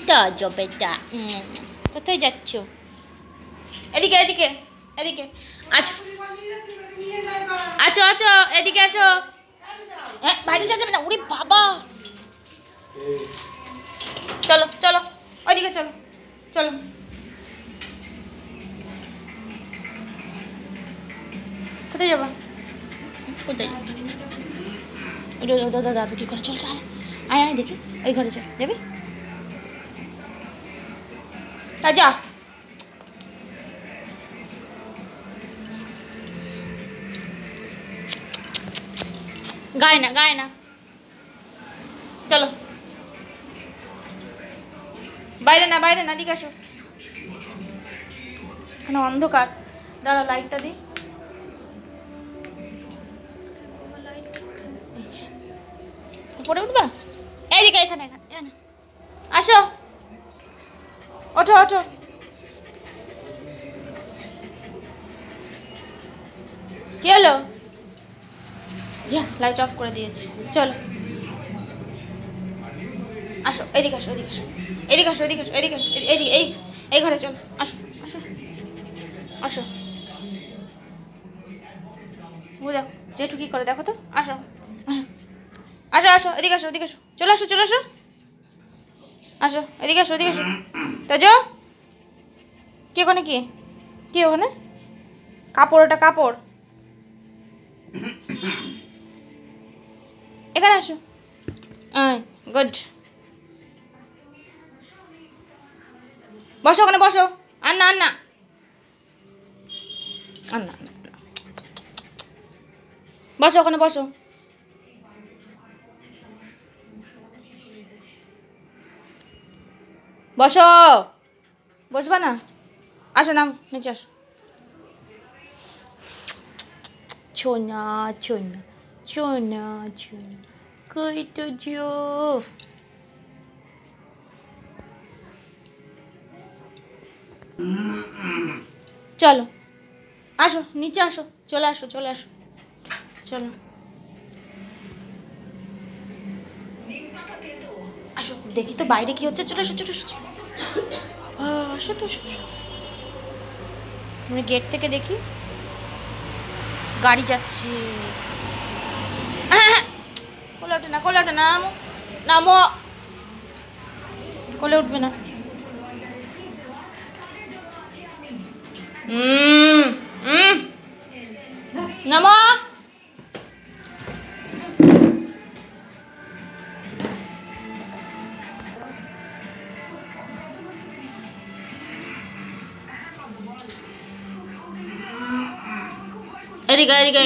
তাজো বেটা, কোথায় যাচ্ছ? এদিকে এদিকে এদিকে আছো আছো আছো, এদিকে আসো। হ্যাঁ, বাইরে যাবে না। ওরে বাবা, চলো চলো ওইদিকে চলো চলো। কোথায় যাবা? কোথায় যাবো? দাদু কি করে? চল চল, আয় আয় দেখি, ওই ঘরে চল। যাবি? যা। গায়ে না গায়ে না, চলো। বাইরে না বাইরে না, দিকে আসো। এখানে অন্ধকার, দাঁড়া লাইটটা দিই। উপরে উঠবা? এইদিকে, এখানে এখানে আসো, ওঠো ওঠো। কি হলো? যা, লাইট অফ করে দিয়েছি। চলো আসো, এদিকে আসো, এদিকে আসো, এদিকে আসো, এদিকে আসো, এদিকে এদিকে, এই ঘরে চলো। আসো আসো আসো। ও দেখো জেঠু কি করে, দেখো তো। আসো আসো আসো আসো, এদিকে আসো, এদিকে আসো, চলে আসো চলে আসো। আসো এদিকে আসো, এদিকে আসো। তাজো, কি ওখানে? কি কি ওখানে? কাপড়, ওটা কাপড়। এখানে আসো। গুড। বসো ওখানে, বসো। আর না আর না আর না, বসো ওখানে, বসো। বসো, বসবা না? আসো, নাম নিচে আসো। ছোনা ছোনা ছোনা ছোনা, কই তো যো। চলো আসো, নিচে আসো, চলে আসো চলে আসো, চলো আসো। দেখি তো বাইরে কি হচ্ছে। চলে আসো চলে আসো, আসো তো। আমি গেট থেকে দেখি গাড়ি যাচ্ছে। হ্যাঁ, কোলে ওঠে না, কোলে ওঠে না, নামো নামো, কোলে উঠবে না। নামো। এদিকে এদিকে।